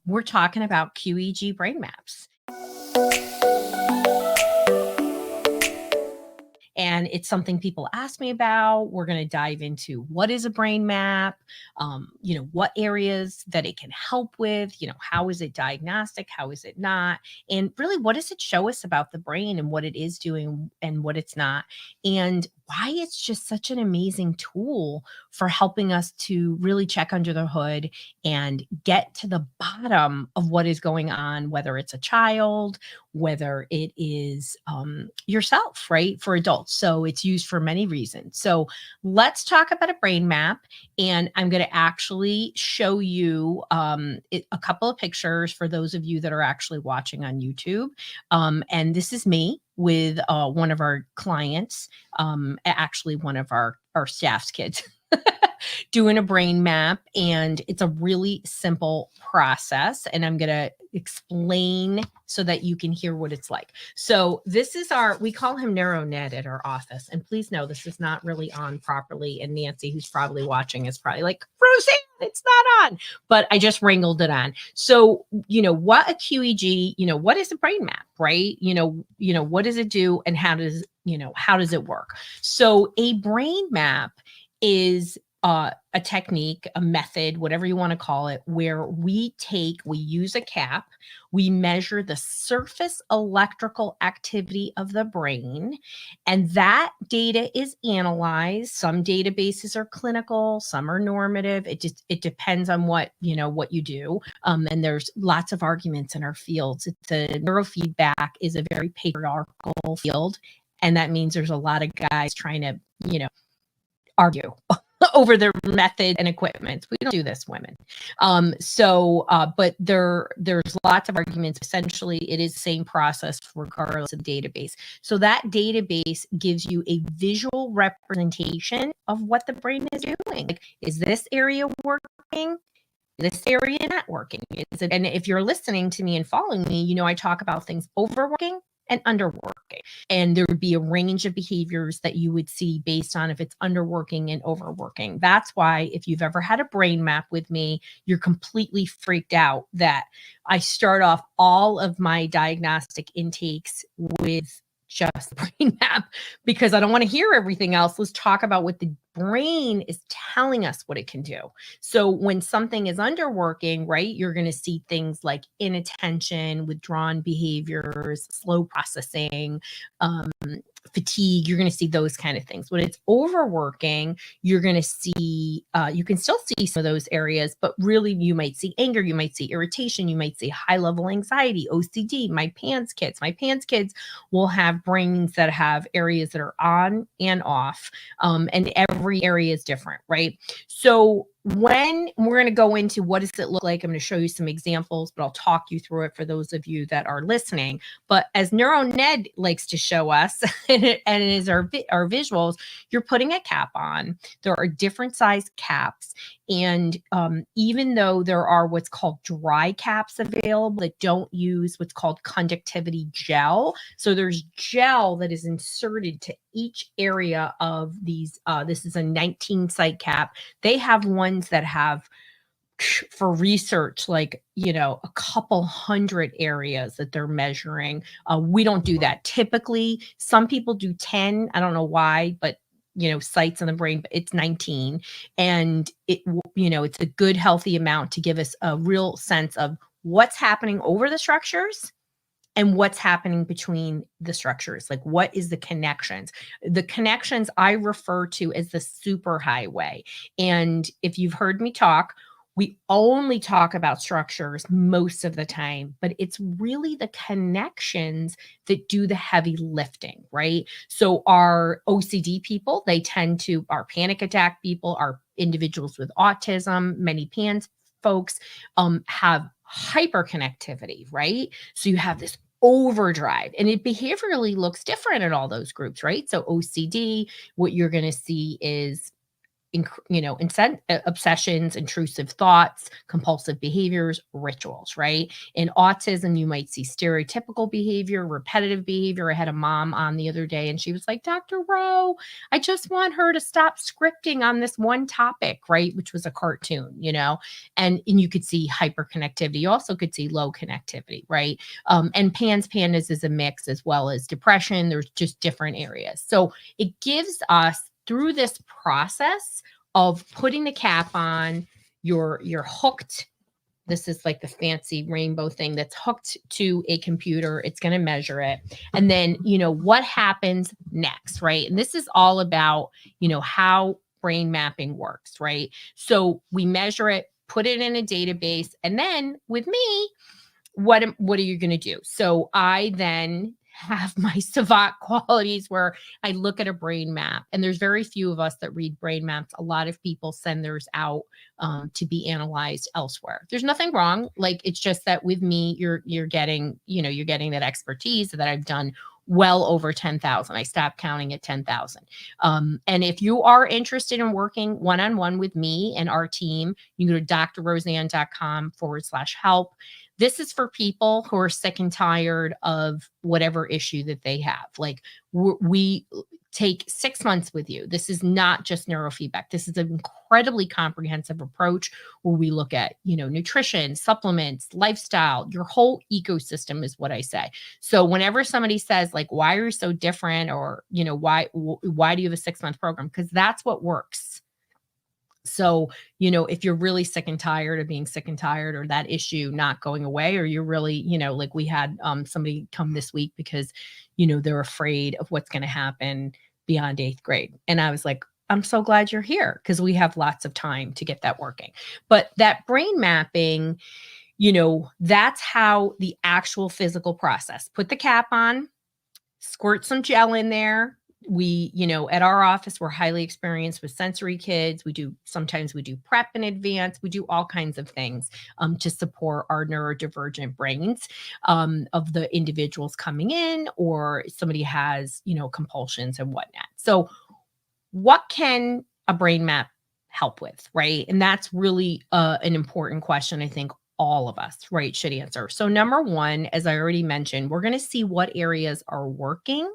We're talking about QEEG Brain Maps. And it's something people ask me about. We're going to dive into what is a brain map, what areas that it can help with, how is it diagnostic, how is it not, and really what does it show us about the brain and what it is doing and what it's not, and why it's just such an amazing tool for helping us to really check under the hood and get to the bottom of what is going on, whether it's a child, whether it is yourself, right? For adults. So it's used for many reasons. So let's talk about a brain map. And I'm going to actually show you a couple of pictures for those of you that are actually watching on YouTube. And this is me with one of our clients, actually one of our staff's kids. Doing a brain map, and it's a really simple process, and I'm going to explain so that you can hear what it's like. So this is we call him NeuroNed at our office, and please know this is not really on properly, and Nancy, who's probably watching, is probably like, Roseann, it's not on, but I just wrangled it on. So, what a QEEG, what is a brain map, right? What does it do, and how does it work? So a brain map is a technique, a method, whatever you want to call it, where we use a cap, we measure the surface electrical activity of the brain, and that data is analyzed. Some databases are clinical, some are normative. It depends on what you do. And there's lots of arguments in our fields. The neurofeedback is a very patriarchal field, and that means there's a lot of guys trying to, argue over their method and equipment. We don't do this, women. But there's lots of arguments. Essentially, it is the same process regardless of the database. So that database gives you a visual representation of what the brain is doing. Like, is this area working? This area not working? And if you're listening to me and following me, I talk about things overworking and underworking. And there would be a range of behaviors that you would see based on if it's underworking and overworking. That's why if you've ever had a brain map with me, you're completely freaked out that I start off all of my diagnostic intakes with just the brain map, because I don't want to hear everything else. Let's talk about what the brain is telling us what it can do. So when something is underworking, right, you're going to see things like inattention, withdrawn behaviors, slow processing, fatigue. You're going to see those kind of things. When it's overworking, you're going to see, you can still see some of those areas, but really you might see anger, you might see irritation, you might see high level anxiety, OCD. My PANDAS kids will have brains that have areas that are on and off, and every area is different, right? So when we're going to go into what does it look like, I'm going to show you some examples, but I'll talk you through it for those of you that are listening. But as NeuroNed likes to show us, and it is our visuals, you're putting a cap on. There are different size caps. And even though there are what's called dry caps available that don't use what's called conductivity gel, so there's gel that is inserted to each area of these. This is a 19 site cap. They have ones that have, for research, like, a couple hundred areas that they're measuring. We don't do that. Typically, some people do 10. I don't know why, but sites in the brain, but it's 19. And it's a good, healthy amount to give us a real sense of what's happening over the structures and what's happening between the structures. Like, what is the connections? The connections I refer to as the superhighway. And if you've heard me talk, we only talk about structures most of the time, but it's really the connections that do the heavy lifting, right? So our OCD people, our panic attack people, our individuals with autism, many PANS folks have hyperconnectivity, right? So you have this overdrive, and it behaviorally looks different in all those groups, right? So OCD, what you're going to see is obsessions, intrusive thoughts, compulsive behaviors, rituals, right? In autism, you might see stereotypical behavior, repetitive behavior. I had a mom on the other day and she was like, Dr. Rowe, I just want her to stop scripting on this one topic, right? Which was a cartoon, and you could see hyperconnectivity. You also could see low connectivity, right? And PANDAS is a mix as well as depression. There's just different areas. So it gives us, through this process of putting the cap on, you're hooked. This is like the fancy rainbow thing that's hooked to a computer. It's going to measure it. And then, what happens next, right? And this is all about, how brain mapping works, right? So we measure it, put it in a database, and then with me, what are you going to do? So I then have my savant qualities where I look at a brain map, and there's very few of us that read brain maps. A lot of people send theirs out to be analyzed elsewhere. There's nothing wrong. Like, it's just that with me, you're getting that expertise that I've done well over 10,000. I stopped counting at 10,000. And if you are interested in working one-on-one with me and our team, you can go to drroseann.com/help. This is for people who are sick and tired of whatever issue that they have. Like, we take 6 months with you. This is not just neurofeedback. This is an incredibly comprehensive approach where we look at, nutrition, supplements, lifestyle, your whole ecosystem is what I say. So whenever somebody says like, why are you so different? Or, why do you have a 6-month program? Because that's what works. So, if you're really sick and tired of being sick and tired, or that issue not going away, or you're really, like we had somebody come this week because, they're afraid of what's going to happen beyond 8th grade. And I was like, I'm so glad you're here, because we have lots of time to get that working. But that brain mapping, that's how the actual physical process, put the cap on, squirt some gel in there. We, at our office, we're highly experienced with sensory kids. Sometimes we do prep in advance. We do all kinds of things to support our neurodivergent brains of the individuals coming in, or somebody has, compulsions and whatnot. So what can a brain map help with, right? And that's really an important question, I think all of us, right, should answer. So number one, as I already mentioned, we're going to see what areas are working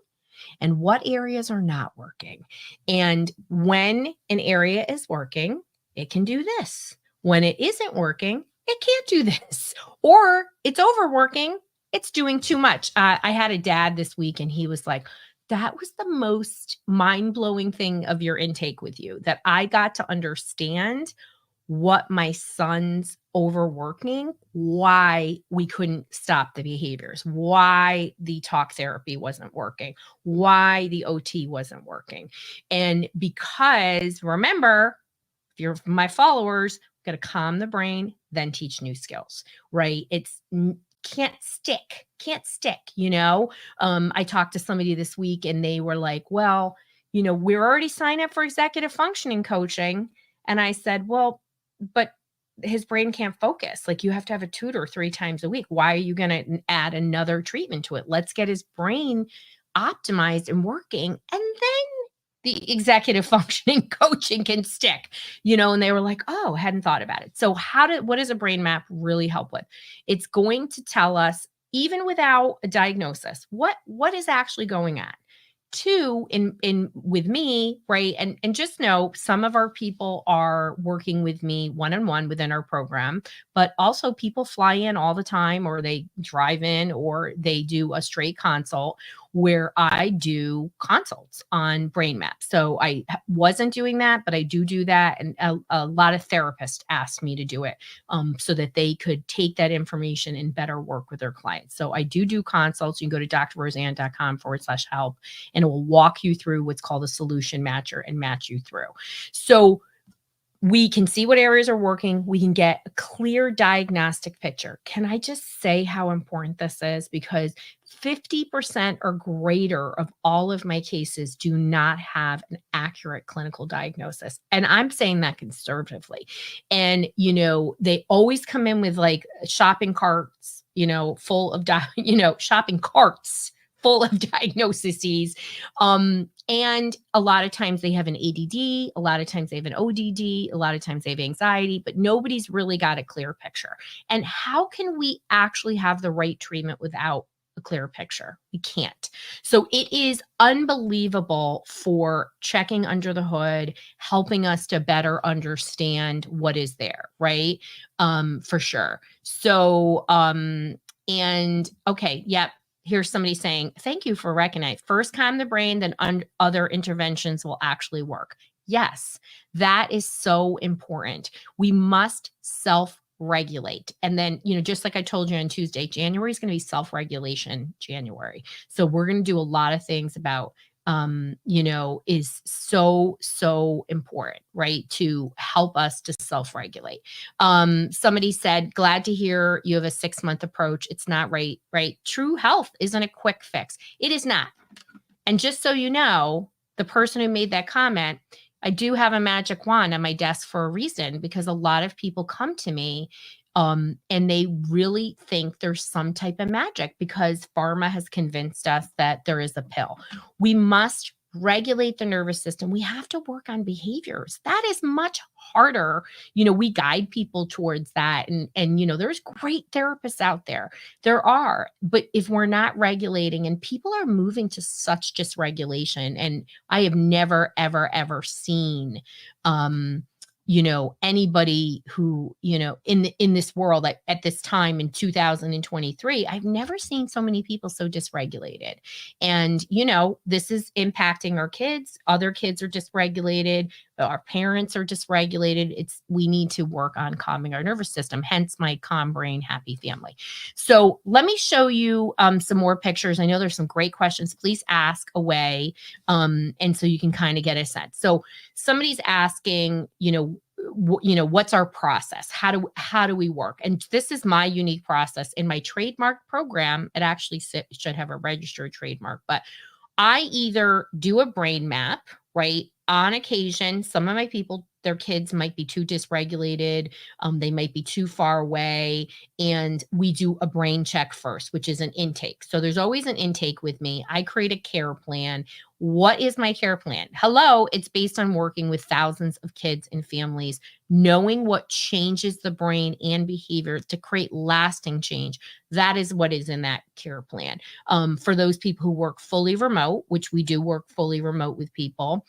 and what areas are not working. And when an area is working, it can do this. When it isn't working, it can't do this. Or it's overworking, it's doing too much. I had a dad this week, and he was like, that was the most mind-blowing thing of your intake with you, that I got to understand what my son's overworking, why we couldn't stop the behaviors, why the talk therapy wasn't working, why the OT wasn't working. And because, remember, if you're my followers, got to calm the brain, then teach new skills, right? It's can't stick. I talked to somebody this week, and they were like, well, we're already signed up for executive functioning coaching. And I said, well, but his brain can't focus. Like, you have to have a tutor 3 times a week. Why are you going to add another treatment to it? Let's get his brain optimized and working, and then the executive functioning coaching can stick, and they were like, oh, hadn't thought about it. So what does a brain map really help with? It's going to tell us, even without a diagnosis, what is actually going on. 2, in with me, right? And just know, some of our people are working with me one-on-one within our program, but also people fly in all the time, or they drive in, or they do a straight consult where I do consults on brain maps. So I wasn't doing that, but I do that. And a lot of therapists asked me to do it so that they could take that information and better work with their clients. So I do consults. You can go to drroseann.com/help, and it will walk you through what's called a solution matcher and match you through. So we can see what areas are working. We can get a clear diagnostic picture. Can I just say how important this is? Because 50% or greater of all of my cases do not have an accurate clinical diagnosis. And I'm saying that conservatively. And, they always come in with like shopping carts, full of, shopping carts full of diagnoses. And a lot of times they have an ADD, a lot of times they have an ODD, a lot of times they have anxiety, but nobody's really got a clear picture. And how can we actually have the right treatment without a clear picture? We can't. So it is unbelievable for checking under the hood, helping us to better understand what is there, right? For sure. So, and okay, yep. Here's somebody saying, thank you for recognizing. First calm the brain, then other interventions will actually work. Yes, that is so important. We must self-regulate. And then, just like I told you on Tuesday, January is going to be self-regulation January. So we're going to do a lot of things about is so important, right? To help us to self-regulate. Somebody said, glad to hear you have a 6-month approach. It's not right? True health isn't a quick fix. It is not. And just so you know, the person who made that comment, I do have a magic wand on my desk for a reason, because a lot of people come to me and they really think there's some type of magic because pharma has convinced us that there is a pill. We must regulate the nervous system. We have to work on behaviors. That is much harder. We guide people towards that. And there's great therapists out there. There are. But if we're not regulating, and people are moving to such dysregulation, and I have never, ever seen anybody who, in this world at this time in 2023, I've never seen so many people so dysregulated. And, this is impacting our kids. Other kids are dysregulated. Our parents are dysregulated. We need to work on calming our nervous system, hence my calm brain, happy family. So let me show you some more pictures. I know there's some great questions. Please ask away. And so you can kind of get a sense. So somebody's asking, what's our process? How do we work? And this is my unique process in my trademark program. It actually should have a registered trademark, but I either do a brain map, right? On occasion, some of my people, their kids might be too dysregulated. They might be too far away. And we do a brain check first, which is an intake. So there's always an intake with me. I create a care plan. What is my care plan? Hello, it's based on working with thousands of kids and families, knowing what changes the brain and behavior to create lasting change. That is what is in that care plan. For those people who work fully remote, which we do work fully remote with people,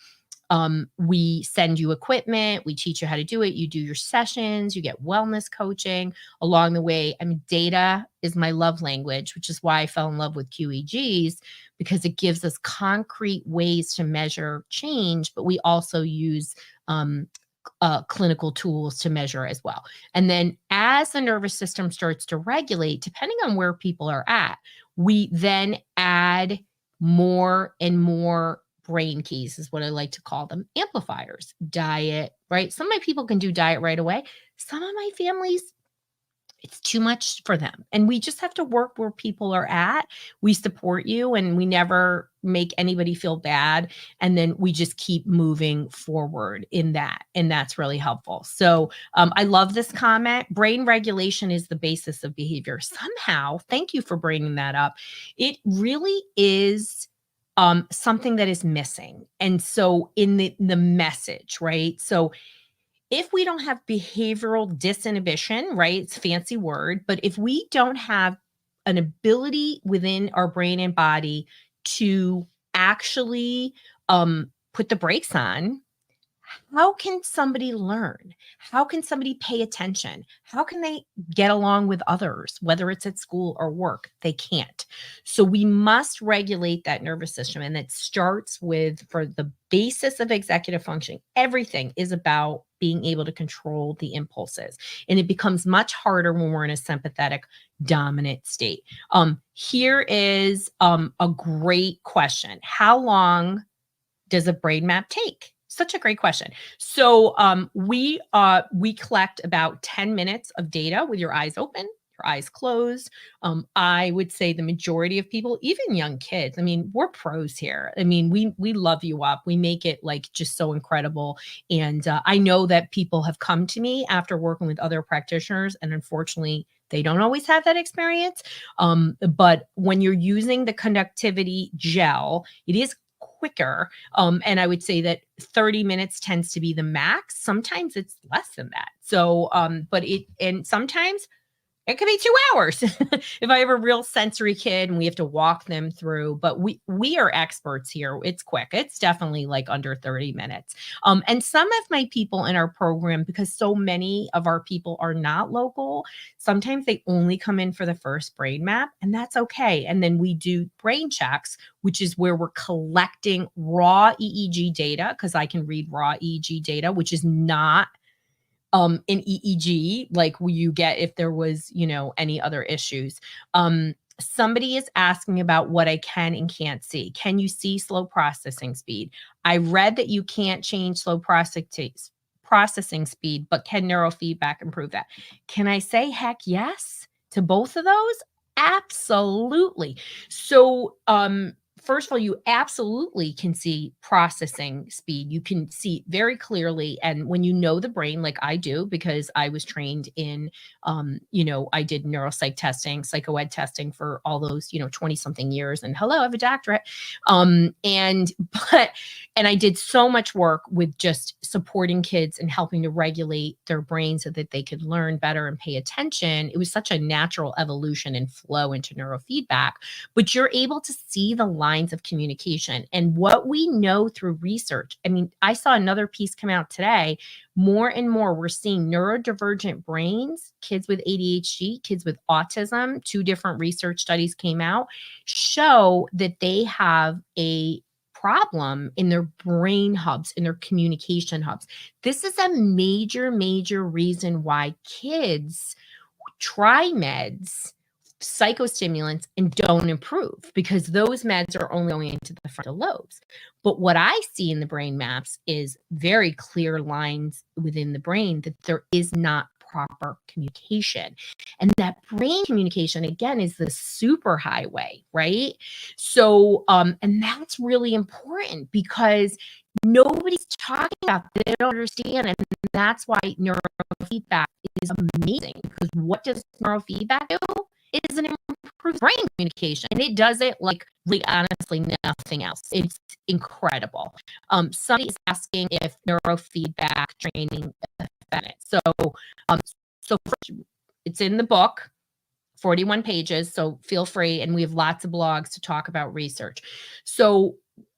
we send you equipment, we teach you how to do it, you do your sessions, you get wellness coaching along the way. I mean, data is my love language, which is why I fell in love with QEEGs, because it gives us concrete ways to measure change, but we also use clinical tools to measure as well. And then as the nervous system starts to regulate, depending on where people are at, we then add more and more brain keys, is what I like to call them, amplifiers. Diet, right? Some of my people can do diet right away. Some of my families, it's too much for them. And we just have to work where people are at. We support you and we never make anybody feel bad. And then we just keep moving forward in that. And that's really helpful. So I love this comment. Brain regulation is the basis of behavior. Somehow, thank you for bringing that up. It really is something that is missing. And so in the message, right? So if we don't have behavioral disinhibition, right? It's a fancy word, but if we don't have an ability within our brain and body to actually put the brakes on, how can somebody learn? How can somebody pay attention? How can they get along with others, whether it's at school or work? They can't. So we must regulate that nervous system. And it starts with, for the basis of executive functioning, everything is about being able to control the impulses. And it becomes much harder when we're in a sympathetic dominant state. Here is a great question. How long does a brain map take? Such a great question. So we collect about 10 minutes of data with your eyes open, your eyes closed. I would say the majority of people, even young kids, I mean, we're pros here. I mean, we love you up. We make it like just so incredible. And I know that people have come to me after working with other practitioners, and unfortunately, They don't always have that experience. But when you're using the conductivity gel, it is quicker. And I would say that 30 minutes tends to be the max. Sometimes it's less than that. So, and sometimes it could be 2 hours if I have a real sensory kid and we have to walk them through, but we are experts here. It's quick. It's definitely like under 30 minutes. And some of my people in our program, because so many of our people are not local, sometimes they only come in for the first brain map, and that's okay. And then we do brain checks, which is where we're collecting raw EEG data, because I can read raw EEG data, which is not an EEG like you get if there was, any other issues. Somebody is asking about what I can and can't see. Can you see slow processing speed? I read that you can't change slow processing speed, but can neurofeedback improve that? Can I say heck yes to both of those? Absolutely. So, first of all, you absolutely can see processing speed. You can see very clearly. And when you know the brain, like I do, because I was trained in, I did neuropsych testing, psychoed testing for all those, 20 something years. And hello, I have a doctorate. And I did so much work with just supporting kids and helping to regulate their brain so that they could learn better and pay attention. It was such a natural evolution and flow into neurofeedback, but you're able to see the lines of communication. And what we know through research, I mean, I saw another piece come out today. More and more, we're seeing neurodivergent brains, kids with ADHD, kids with autism. 2 different research studies came out, show that they have a problem in their brain hubs, in their communication hubs. This is a major, major reason why kids try meds, psychostimulants, and don't improve, because those meds are only going into the frontal lobes. But what I see in the brain maps is very clear lines within the brain that there is not proper communication. And that brain communication, again, is the superhighway, right? So, and that's really important because nobody's talking about it. They don't understand. And that's why neurofeedback is amazing, because what does neurofeedback do? It is an improved brain communication, and it does it like really honestly nothing else. It's incredible. Somebody is asking if neurofeedback training affected. So first, it's in the book, 41 pages. So feel free, and we have lots of blogs to talk about research. So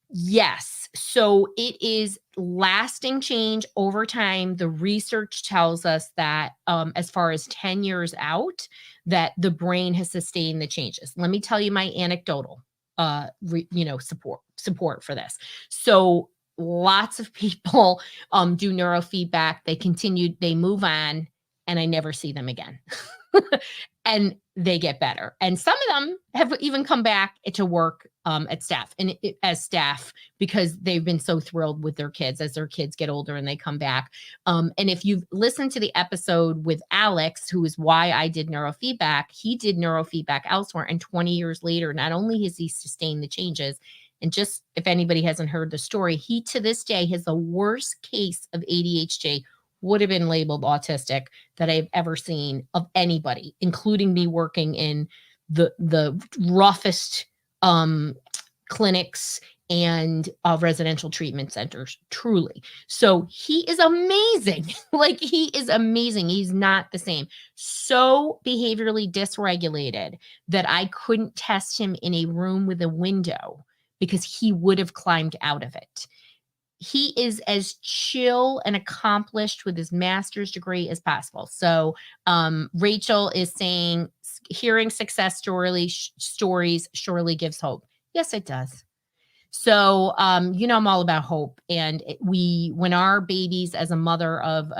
yes, so it is lasting change over time. The research tells us that as far as 10 years out, that the brain has sustained the changes. Let me tell you my anecdotal support for this. So lots of people do neurofeedback. They move on, and I never see them again. And they get better. And some of them have even come back to work as staff, because they've been so thrilled with their kids as their kids get older and they come back. And if you've listened to the episode with Alex, who is why I did neurofeedback, he did neurofeedback elsewhere. And 20 years later, not only has he sustained the changes, and just if anybody hasn't heard the story, he to this day has the worst case of ADHD, would have been labeled autistic, that I've ever seen of anybody, including me working in the roughest clinics and residential treatment centers, truly. So he is amazing. Like, he is amazing. He's not the same. So behaviorally dysregulated that I couldn't test him in a room with a window because he would have climbed out of it. He is as chill and accomplished with his master's degree as possible. So Rachel is saying, hearing success stories surely gives hope. Yes, it does. So, I'm all about hope. And when our babies, as a mother of 2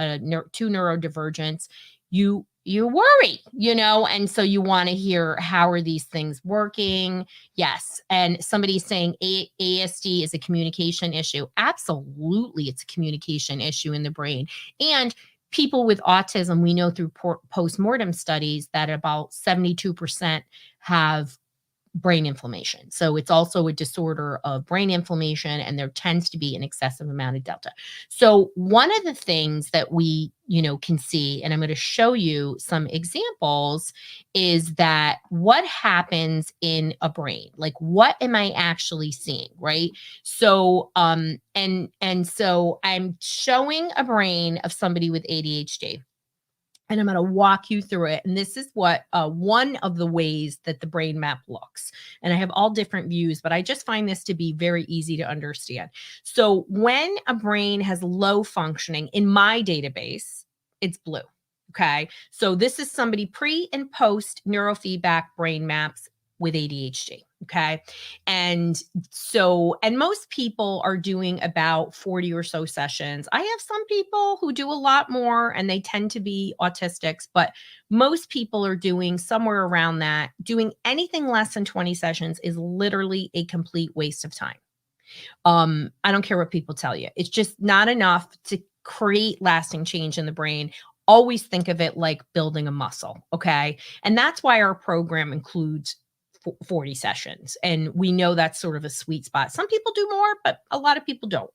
neurodivergents, you worry, and so you want to hear, how are these things working? Yes. And somebody's saying ASD is a communication issue. Absolutely. It's a communication issue in the brain. And people with autism, we know through postmortem studies that about 72% have brain inflammation. So it's also a disorder of brain inflammation, and there tends to be an excessive amount of delta. So one of the things that we, can see, and I'm going to show you some examples, is that what happens in a brain? Like, what am I actually seeing, right? So, so I'm showing a brain of somebody with ADHD, and I'm going to walk you through it. And this is what one of the ways that the brain map looks. And I have all different views, but I just find this to be very easy to understand. So when a brain has low functioning in my database, it's blue. Okay. So this is somebody pre and post neurofeedback brain maps with ADHD. Okay. And most people are doing about 40 or so sessions. I have some people who do a lot more, and they tend to be autistics, but most people are doing somewhere around that. Doing anything less than 20 sessions is literally a complete waste of time. I don't care what people tell you. It's just not enough to create lasting change in the brain. Always think of it like building a muscle. Okay. And that's why our program includes 40 sessions. And we know that's sort of a sweet spot. Some people do more, but a lot of people don't.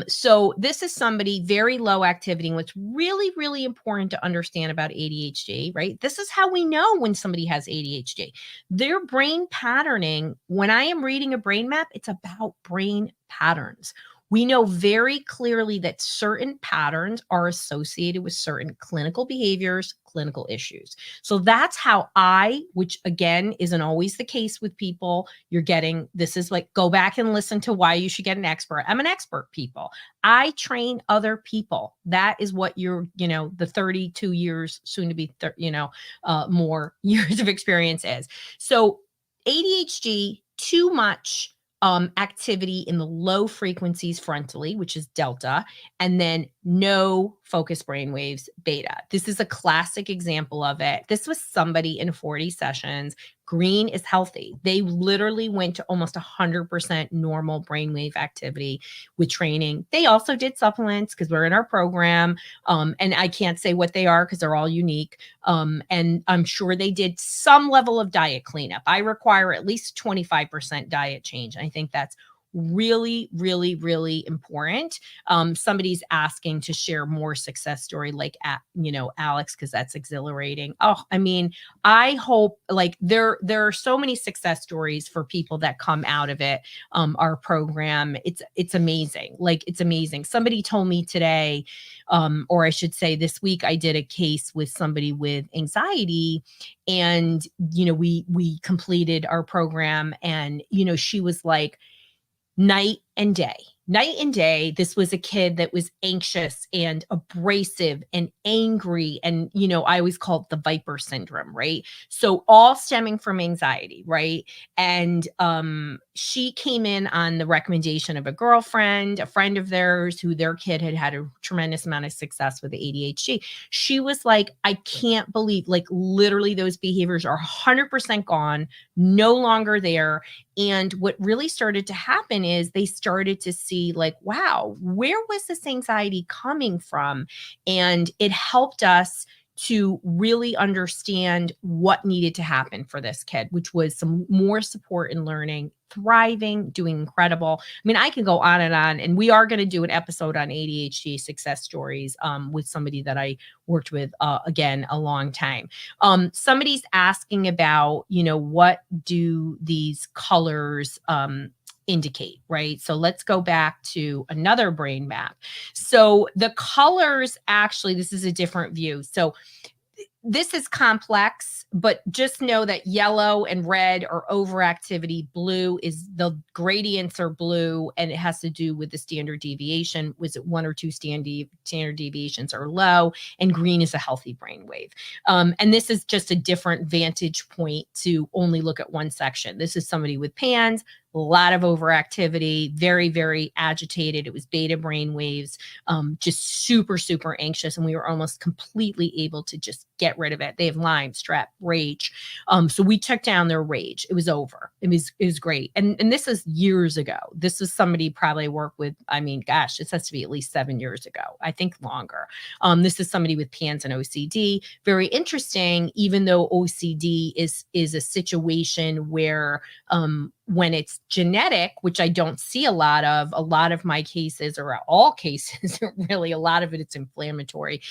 So this is somebody very low activity. And what's really, really important to understand about ADHD, right? This is how we know when somebody has ADHD. Their brain patterning, when I am reading a brain map, it's about brain patterns. We know very clearly that certain patterns are associated with certain clinical behaviors, clinical issues. So that's how which again isn't always the case with people, this is like, go back and listen to why you should get an expert. I'm an expert, people. I train other people. That is what the 32 years, soon to be, more years of experience is. So ADHD, too much activity in the low frequencies frontally, which is delta, and then no focused brain waves, beta. This is a classic example of it. This was somebody in 40 sessions. Green is healthy. They literally went to almost 100% normal brainwave activity with training. They also did supplements because we're in our program. And I can't say what they are because they're all unique. And I'm sure they did some level of diet cleanup. I require at least 25% diet change. I think that's really, really, really important. Somebody's asking to share more success story like, Alex, because that's exhilarating. Oh, I mean, I hope like there are so many success stories for people that come out of it. Our program, it's amazing. Like, it's amazing. Somebody told me today, or I should say this week, I did a case with somebody with anxiety, and we completed our program, and she was like, night and day. This was a kid that was anxious and abrasive and angry. And, I always call it the Viper syndrome, right? So all stemming from anxiety, right? And she came in on the recommendation of a friend of theirs, who their kid had a tremendous amount of success with ADHD. She was like, I can't believe, like, literally those behaviors are 100% gone, no longer there. And what really started to happen is they started to see, like, wow, where was this anxiety coming from? And it helped us to really understand what needed to happen for this kid, which was some more support in learning, thriving, doing incredible. I mean, I can go on, and we are going to do an episode on ADHD success stories with somebody that I worked with, again, a long time. Somebody's asking about, what do these colors indicate, right? So let's go back to another brain map. So the colors, actually, this is a different view. So this is complex, but just know that yellow and red are overactivity. Blue is the gradients are blue, and it has to do with the standard deviation. Was it 1 or 2 standard deviations are low? And green is a healthy brain wave. And this is just a different vantage point to only look at one section. This is somebody with PANDAS, a lot of overactivity, very, very agitated. It was beta brain waves, just super, super anxious. And we were almost completely able to just get rid of it. They have Lyme, strep, rage. So we took down their rage. It was over. It was great. And this is years ago. This is somebody probably worked with, I mean, gosh, this has to be at least 7 years ago. I think longer. This is somebody with PANS and OCD. Very interesting, even though OCD is a situation where when it's genetic, which I don't see a lot of my cases, or all cases, really, a lot of it's inflammatory.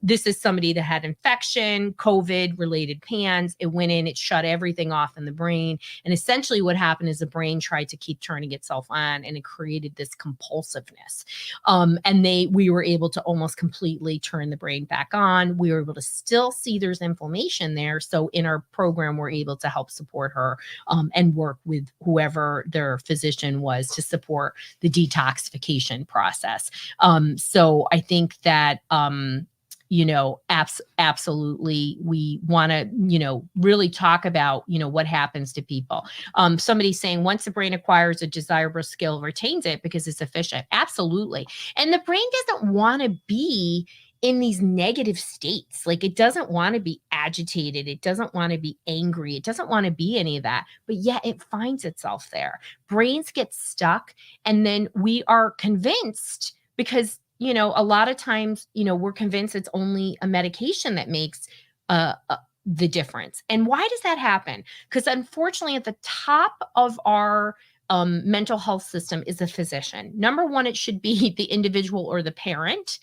This is somebody that had infection, COVID related PANS. It went in, it shut everything off in the brain. And essentially what happened is the brain tried to keep turning itself on, and it created this compulsiveness. And we were able to almost completely turn the brain back on. We were able to still see there's inflammation there. So in our program, we're able to help support her and work with whoever their physician was to support the detoxification process. So I think that, absolutely, we want to, really talk about, what happens to people. Somebody's saying once the brain acquires a desirable skill, retains it because it's efficient. Absolutely. And the brain doesn't want to be in these negative states. Like, it doesn't want to be agitated. It doesn't want to be angry. It doesn't want to be any of that, but yet it finds itself there. Brains get stuck, and then we are convinced, because, a lot of times, we're convinced it's only a medication that makes the difference. And why does that happen? Because unfortunately, at the top of our mental health system is a physician. Number one, it should be the individual or the parent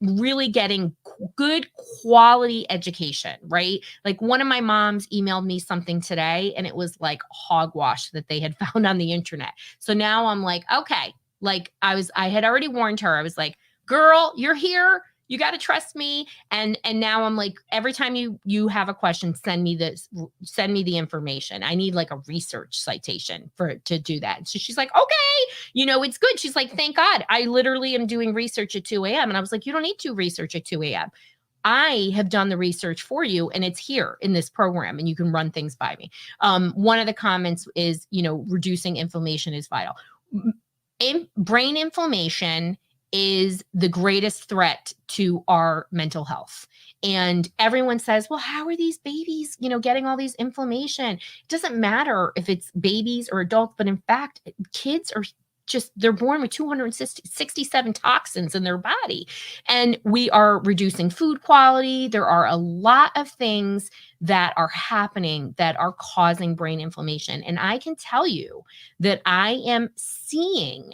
really getting good quality education, right? Like, one of my moms emailed me something today, and it was like hogwash that they had found on the internet. So now I'm like, okay, like I had already warned her. I was like, girl, you're here. You got to trust me. And now I'm like, every time you have a question, send me the information. I need like a research citation to do that. And so she's like, okay, it's good. She's like, thank God. I literally am doing research at 2 a.m. And I was like, you don't need to research at 2 a.m. I have done the research for you, and it's here in this program, and you can run things by me. One of the comments is, reducing inflammation is vital. Brain inflammation is the greatest threat to our mental health. And everyone says, well, how are these babies, getting all these inflammation? It doesn't matter if it's babies or adults, but in fact, kids are they're born with 267 toxins in their body. And we are reducing food quality. There are a lot of things that are happening that are causing brain inflammation. And I can tell you that I am seeing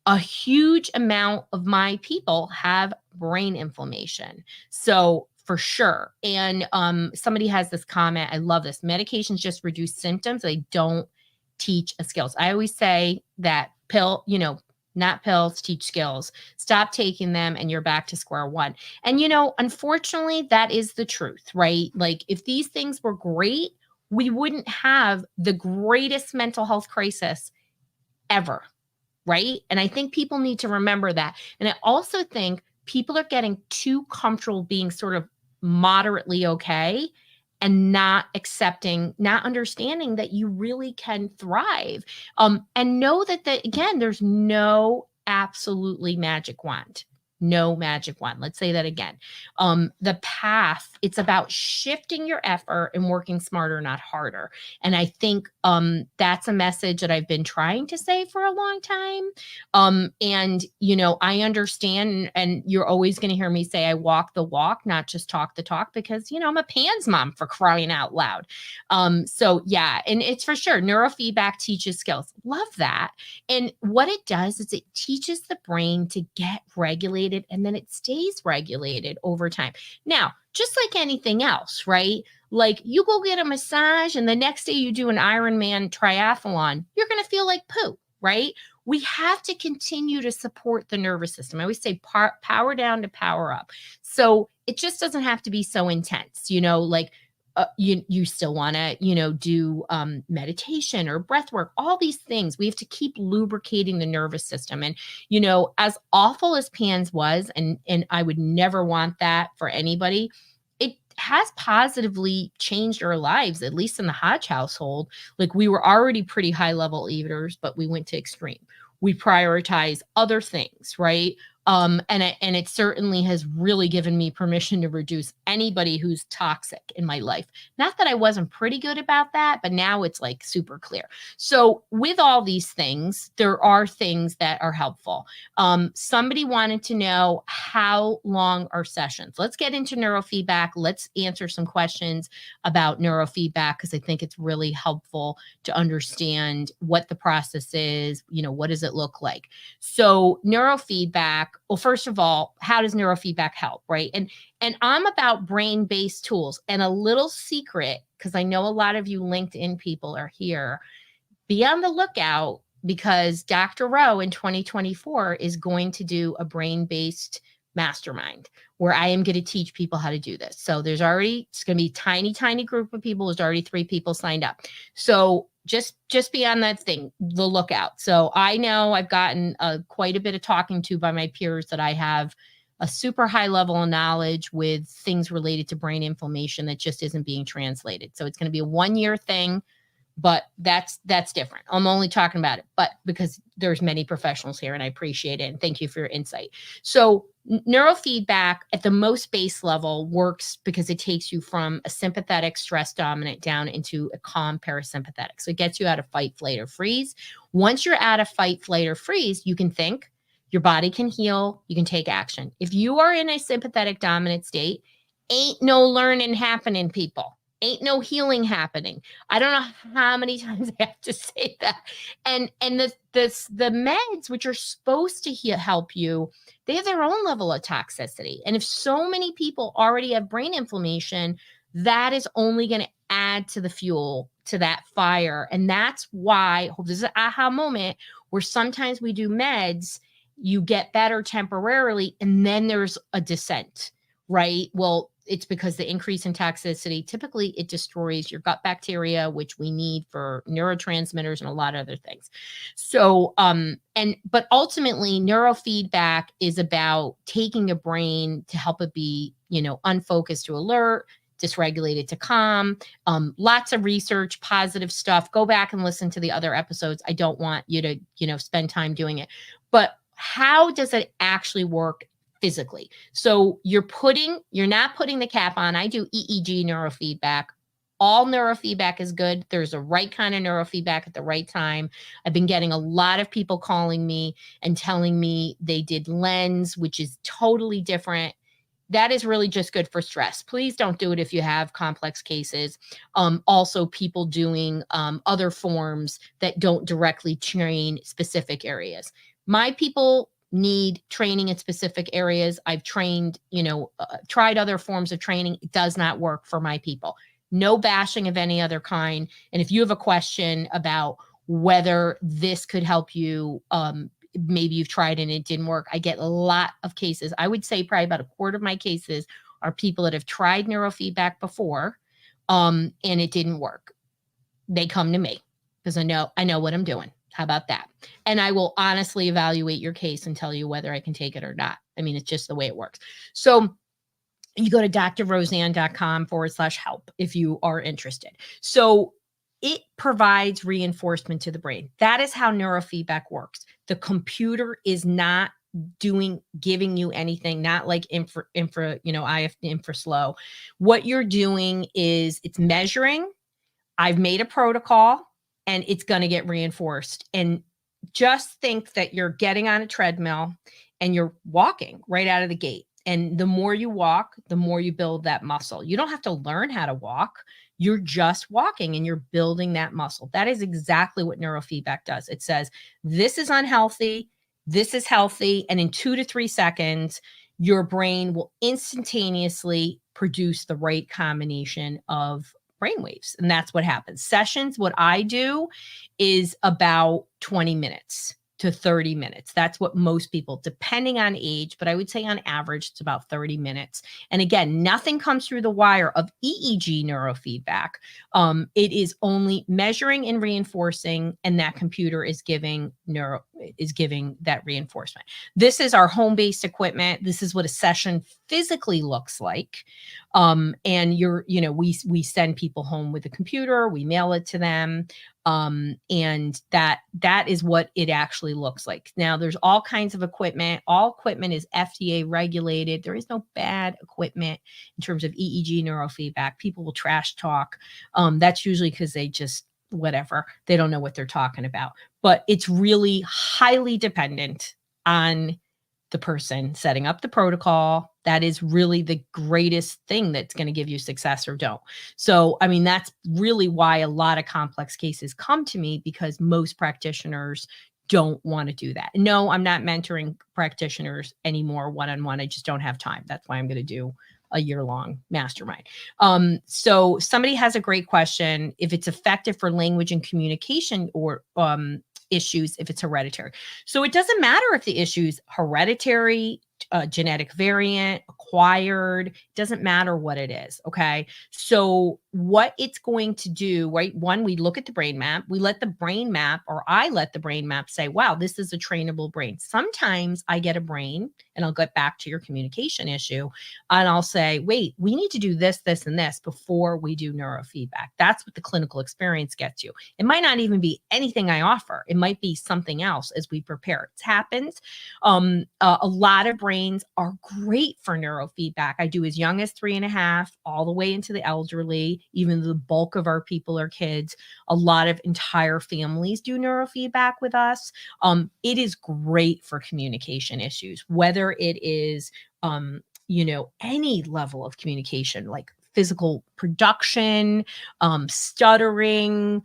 a huge amount of my people have brain inflammation. So for sure. And somebody has this comment. I love this. Medications just reduce symptoms. They don't teach skills. I always say that not pills, teach skills. Stop taking them and you're back to square one. And, unfortunately, that is the truth, right? Like, if these things were great, we wouldn't have the greatest mental health crisis ever. Right? And I think people need to remember that. And I also think people are getting too comfortable being sort of moderately okay and not understanding that you really can thrive. And know that again, there's no absolutely magic wand. No magic wand. Let's say that again. The path, it's about shifting your effort and working smarter, not harder. And I think that's a message that I've been trying to say for a long time. And, I understand, and you're always going to hear me say I walk the walk, not just talk the talk, because, I'm a PANS mom, for crying out loud. So yeah, and it's for sure. Neurofeedback teaches skills. Love that. And what it does is it teaches the brain to get regulated, and then it stays regulated over time. Now, just like anything else, right? Like, you go get a massage and the next day you do an Ironman triathlon, you're going to feel like poo, right? We have to continue to support the nervous system. I always say power down to power up. So it just doesn't have to be so intense, like, you still want to, do meditation or breath work, all these things. We have to keep lubricating the nervous system. And, as awful as PANS was, and I would never want that for anybody, has positively changed our lives, at least in the Hodge household. Like, we were already pretty high level eaters, but we went to extreme. We prioritize other things, right? And it certainly has really given me permission to reduce anybody who's toxic in my life. Not that I wasn't pretty good about that, but now it's like super clear. So with all these things, there are things that are helpful. Somebody wanted to know, how long are sessions? Let's get into neurofeedback. Let's answer some questions about neurofeedback, because I think it's really helpful to understand what the process is. What does it look like? So neurofeedback, well, first of all, how does neurofeedback help, right? And I'm about brain-based tools. And a little secret, because I know a lot of you LinkedIn people are here, be on the lookout, because Dr. Rowe in 2024 is going to do a brain-based mastermind where I am going to teach people how to do this. So it's going to be a tiny group of people. There's already 3 people signed up. So just be on the lookout. So I know I've gotten quite a bit of talking to by my peers that I have a super high level of knowledge with things related to brain inflammation that just isn't being translated. So it's going to be a 1-year thing, but that's different. I'm only talking about it, but because there's many professionals here and I appreciate it. And thank you for your insight. So neurofeedback at the most base level works because it takes you from a sympathetic stress dominant down into a calm parasympathetic. So it gets you out of fight, flight, or freeze. Once you're out of fight, flight, or freeze, you can think, your body can heal, you can take action. If you are in a sympathetic dominant state, ain't no learning happening, people. Ain't no healing happening. I don't know how many times I have to say that. And the meds, which are supposed to help you, they have their own level of toxicity. And if so many people already have brain inflammation, that is only going to add to the fuel to that fire. And that's why, this is an aha moment, where sometimes we do meds, you get better temporarily, and then there's a descent, right? Well, it's because the increase in toxicity, typically it destroys your gut bacteria, which we need for neurotransmitters and a lot of other things. So, but ultimately neurofeedback is about taking a brain to help it be, unfocused to alert, dysregulated to calm. Lots of research, positive stuff. Go back and listen to the other episodes. I don't want you to, spend time doing it, but how does it actually work physically? So you're not putting the cap on. I do EEG neurofeedback. All neurofeedback is good. There's a right kind of neurofeedback at the right time. I've been getting a lot of people calling me and telling me they did lens, which is totally different. That is really just good for stress. Please don't do it if you have complex cases. Also, people doing other forms that don't directly train specific areas. My people need training in specific areas. I've trained, tried other forms of training. It does not work for my people. No bashing of any other kind. And if you have a question about whether this could help you, maybe you've tried and it didn't work, I get a lot of cases. I would say probably about a quarter of my cases are people that have tried neurofeedback before, and it didn't work. They come to me because I know what I'm doing. How about that? And I will honestly evaluate your case and tell you whether I can take it or not. I mean, it's just the way it works. So you go to drroseann.com/help if you are interested. So it provides reinforcement to the brain. That is how neurofeedback works. The computer is not giving you anything, not like infraslow. What you're doing is it's measuring. I've made a protocol and it's going to get reinforced. And just think that you're getting on a treadmill and you're walking right out of the gate. And the more you walk, the more you build that muscle. You don't have to learn how to walk. You're just walking and you're building that muscle. That is exactly what neurofeedback does. It says, this is unhealthy, this is healthy. And in 2 to 3 seconds, your brain will instantaneously produce the right combination of brainwaves. And that's what happens. Sessions, what I do is about 20 minutes to 30 minutes. That's what most people, depending on age, but I would say on average, it's about 30 minutes. And again, nothing comes through the wire of EEG neurofeedback. It is only measuring and reinforcing, and that computer is giving is giving that reinforcement. This is our home-based equipment. This is what a session physically looks like. And we send people home with a computer, we mail it to them. And that is what it actually looks like. Now there's all kinds of equipment. All equipment is FDA regulated. There is no bad equipment in terms of EEG neurofeedback. People will trash talk. That's usually because they just, whatever, they don't know what they're talking about. But it's really highly dependent on the person setting up the protocol. That is really the greatest thing that's going to give you success or don't. So, I mean, that's really why a lot of complex cases come to me, because most practitioners don't want to do that. No, I'm not mentoring practitioners anymore one-on-one. I just don't have time. That's why I'm going to do a year-long mastermind. So somebody has a great question. If it's effective for language and communication or issues, if it's hereditary. So it doesn't matter if the issue's hereditary, genetic variant, acquired, doesn't matter what it is. Okay. So what it's going to do, right? One, we look at the brain map, we let the brain map, or I let the brain map say, wow, this is a trainable brain. Sometimes I get a brain, and I'll get back to your communication issue, and I'll say, wait, we need to do this, this, and this before we do neurofeedback. That's what the clinical experience gets you. It might not even be anything I offer. It might be something else as we prepare. It happens. A lot of brains are great for neurofeedback. I do as young as 3.5, all the way into the elderly. Even the bulk of our people are kids. A lot of entire families do neurofeedback with us. It is great for communication issues, whether it is, any level of communication, like physical production, stuttering,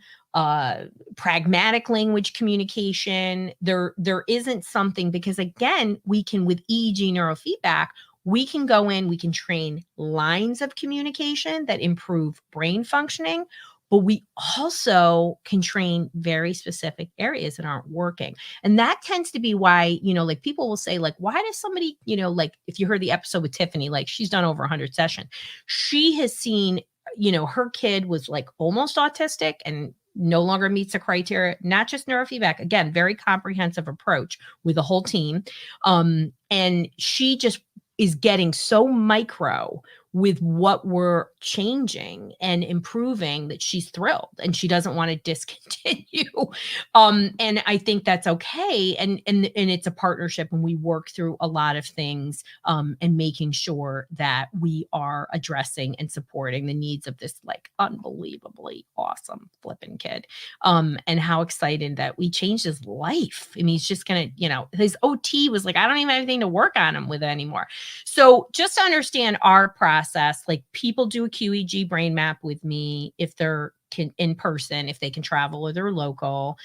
pragmatic language communication. There isn't something, because again, we can, with EEG neurofeedback, we can go in, we can train lines of communication that improve brain functioning, but we also can train very specific areas that aren't working. And that tends to be why, like people will say, like, why does somebody, like if you heard the episode with Tiffany, like she's done over 100 sessions. She has seen, her kid was like almost autistic and no longer meets the criteria, not just neurofeedback. Again, very comprehensive approach with the whole team. And she just is getting so micro with what we're changing and improving that she's thrilled and she doesn't want to discontinue. And I think that's okay. And it's a partnership, and we work through a lot of things, and making sure that we are addressing and supporting the needs of this like unbelievably awesome flipping kid. And how excited that we changed his life. I mean, he's just gonna, his OT was like, I don't even have anything to work on him with anymore. So just to understand our process, like people do a QEEG brain map with me if they're in person, if they can travel or they're local.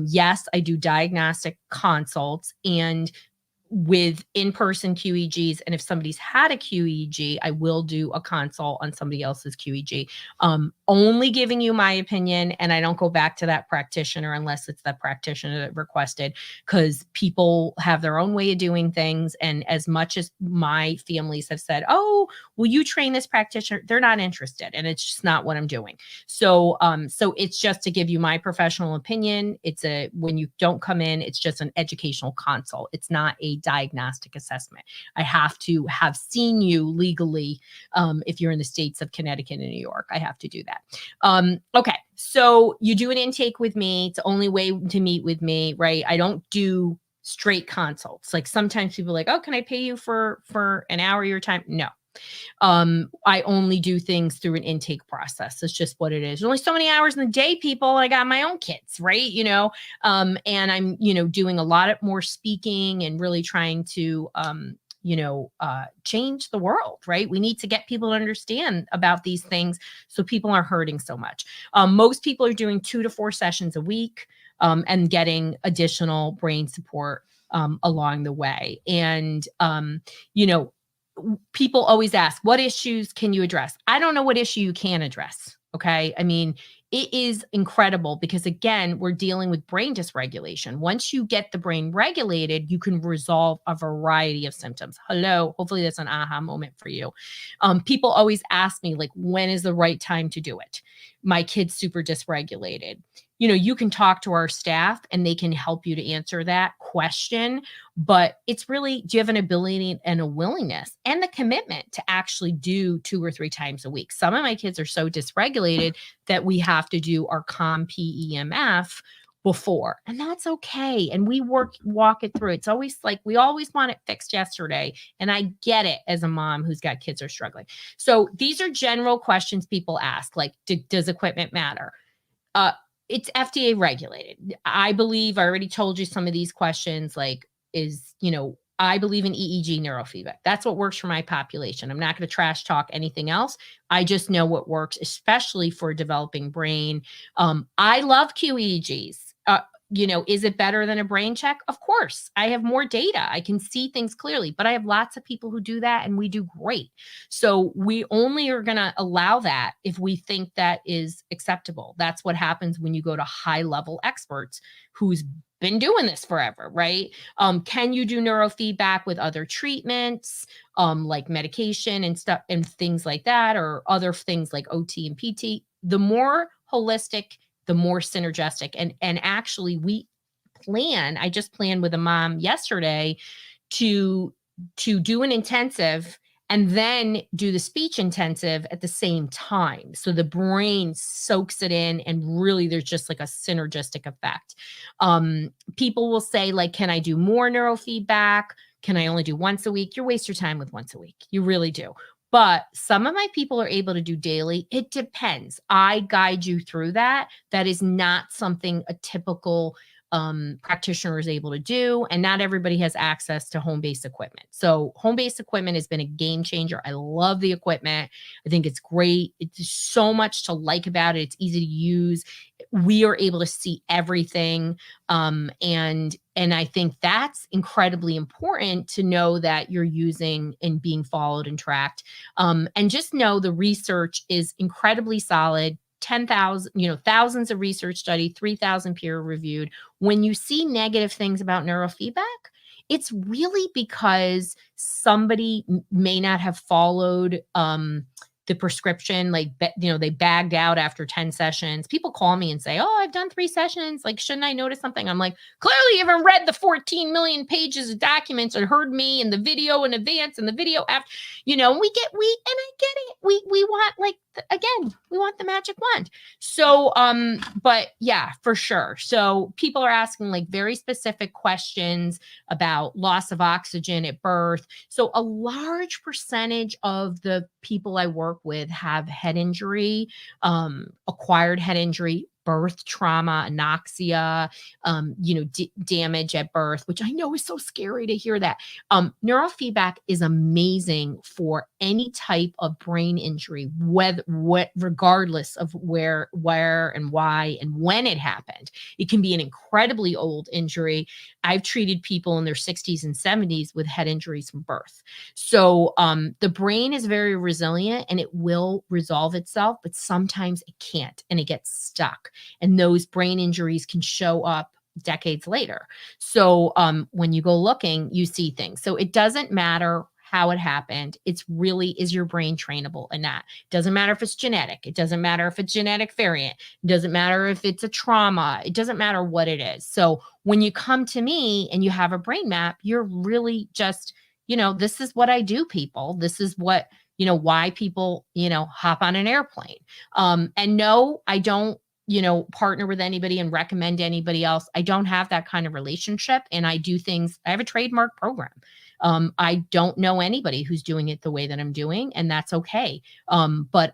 Yes, I do diagnostic consults, and with in-person QEEGs. And if somebody's had a QEEG, I will do a consult on somebody else's QEEG. Only giving you my opinion, and I don't go back to that practitioner unless it's that practitioner that requested, because people have their own way of doing things. And as much as my families have said, oh, will you train this practitioner? They're not interested, and it's just not what I'm doing. So it's just to give you my professional opinion. When you don't come in, it's just an educational consult. It's not a diagnostic assessment. I have to have seen you legally. If you're in the states of Connecticut and New York, I have to do that. Okay. So you do an intake with me. It's the only way to meet with me, right? I don't do straight consults. Like sometimes people are like, oh, can I pay you for an hour of your time? No. I only do things through an intake process. It's just what it is. There's only so many hours in the day, people. I got my own kids, right? And I'm, doing a lot more speaking and really trying to, change the world, right? We need to get people to understand about these things so people aren't hurting so much. Most people are doing 2 to 4 sessions a week, and getting additional brain support along the way. And, people always ask, what issues can you address? I don't know what issue you can address. Okay. I mean, it is incredible because again, we're dealing with brain dysregulation. Once you get the brain regulated, you can resolve a variety of symptoms. Hello. Hopefully that's an aha moment for you. People always ask me, like, when is the right time to do it? my kid's super dysregulated. You can talk to our staff and they can help you to answer that question. But it's really, do you have an ability and a willingness and the commitment to actually do 2 or 3 times a week? Some of my kids are so dysregulated that we have to do our COM-PEMF before, and that's okay. And we walk it through. It's always like, we always want it fixed yesterday. And I get it as a mom who's got kids who are struggling. So these are general questions people ask, like, does equipment matter? It's FDA regulated. I believe I already told you some of these questions, like, I believe in EEG neurofeedback. That's what works for my population. I'm not going to trash talk anything else. I just know what works, especially for a developing brain. I love QEEGs. Is it better than a brain check? Of course. I have more data. I can see things clearly, but I have lots of people who do that and we do great. So we only are going to allow that if we think that is acceptable. That's what happens when you go to high level experts who's been doing this forever, right? Can you do neurofeedback with other treatments, like medication and stuff and things like that, or other things like OT and PT? The more holistic, the more synergistic. And actually I just planned with a mom yesterday to do an intensive and then do the speech intensive at the same time. So the brain soaks it in and really there's just like a synergistic effect. People will say, like, can I do more neurofeedback? Can I only do once a week? You waste your time with once a week. You really do. But some of my people are able to do daily. It depends. I guide you through that. That is not something a typical practitioner is able to do. And not everybody has access to home-based equipment. So home-based equipment has been a game changer. I love the equipment. I think it's great. It's so much to like about it. It's easy to use. We are able to see everything. And I think that's incredibly important to know that you're using and being followed and tracked. And just know the research is incredibly solid. 10,000, thousands of research study, 3,000 peer reviewed. When you see negative things about neurofeedback, it's really because somebody may not have followed the prescription, like, they bagged out after 10 sessions. People call me and say, oh, I've done 3 sessions. Like, shouldn't I notice something? I'm like, clearly you haven't read the 14 million pages of documents or heard me and the video in advance and the video after, and I get it. We want, like, again, we want the magic wand. So, but yeah, for sure. So people are asking like very specific questions about loss of oxygen at birth. So a large percentage of the people I work with have head injury, acquired head injury, birth trauma, anoxia, damage at birth, which I know is so scary to hear that. Neurofeedback is amazing for any type of brain injury, regardless of where and why and when it happened. It can be an incredibly old injury. I've treated people in their 60s and 70s with head injuries from birth. So the brain is very resilient and it will resolve itself, but sometimes it can't and it gets stuck. And those brain injuries can show up decades later. So when you go looking, you see things. So it doesn't matter how it happened. It's really, is your brain trainable and not? It doesn't matter if it's genetic. It doesn't matter if it's genetic variant. It doesn't matter if it's a trauma. It doesn't matter what it is. So when you come to me and you have a brain map, you're really just, this is what I do, people. This is what, why people, hop on an airplane. And no, I don't, partner with anybody and recommend anybody else. I don't have that kind of relationship. And I do things, I have a trademark program. I don't know anybody who's doing it the way that I'm doing, and that's okay. But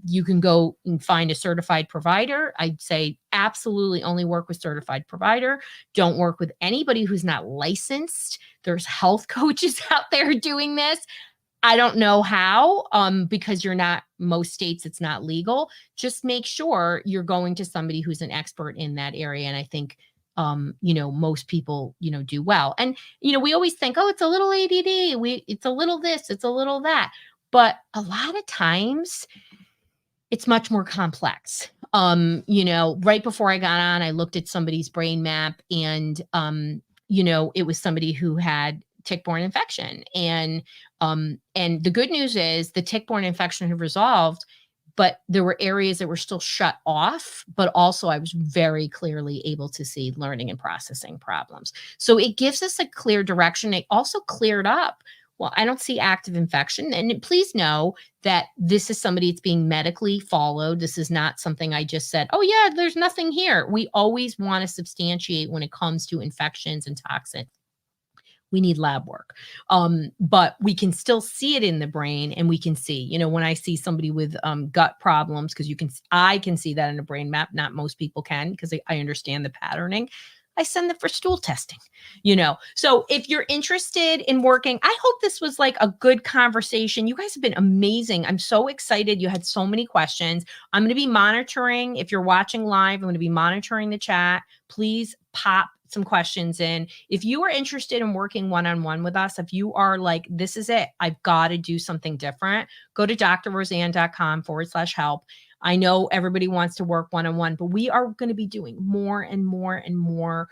you can go and find a certified provider. I'd say absolutely only work with certified provider. Don't work with anybody who's not licensed. There's health coaches out there doing this. I don't know how, because most states, it's not legal. Just make sure you're going to somebody who's an expert in that area. And I think, most people, do well. And, we always think, oh, it's a little ADD. It's a little this, it's a little that. But a lot of times it's much more complex. Right before I got on, I looked at somebody's brain map and, it was somebody who had tick-borne infection. And the good news is the tick-borne infection had resolved, but there were areas that were still shut off, but also I was very clearly able to see learning and processing problems. So it gives us a clear direction. It also cleared up, well, I don't see active infection. And please know that this is somebody that's being medically followed. This is not something I just said, oh, yeah, there's nothing here. We always want to substantiate when it comes to infections and toxins. We need lab work. But we can still see it in the brain, and we can see, when I see somebody with gut problems, because I can see that in a brain map. Not most people can, because I understand the patterning. I send them for stool testing, So if you're interested in working, I hope this was like a good conversation. You guys have been amazing. I'm so excited. You had so many questions. I'm going to be monitoring. If you're watching live, I'm going to be monitoring the chat. Please pop some questions in. If you are interested in working one-on-one with us, if you are like, this is it, I've got to do something different, go to drroseann.com/help. I know everybody wants to work one-on-one, but we are going to be doing more and more and more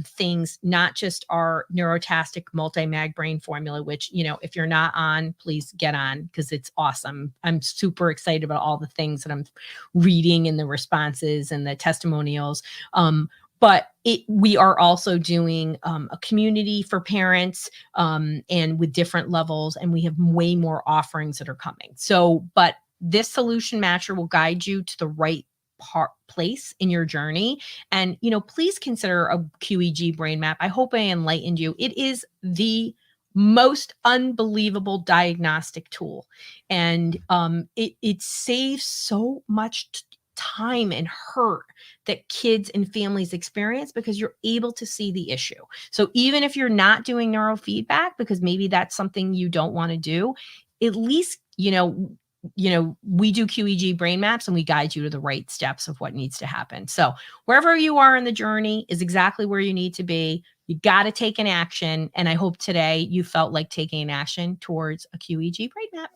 things, not just our neurotastic multi-mag brain formula, which, if you're not on, please get on, because it's awesome. I'm super excited about all the things that I'm reading and the responses and the testimonials. But we are also doing a community for parents and with different levels, and we have way more offerings that are coming. So, but this solution matcher will guide you to the right place in your journey. And, please consider a QEEG Brain Map. I hope I enlightened you. It is the most unbelievable diagnostic tool. And it saves so much time and hurt that kids and families experience, because you're able to see the issue. So even if you're not doing neurofeedback, because maybe that's something you don't want to do, at least, we do QEEG Brain Maps, and we guide you to the right steps of what needs to happen. So wherever you are in the journey is exactly where you need to be. You got to take an action. And I hope today you felt like taking an action towards a QEEG Brain Map.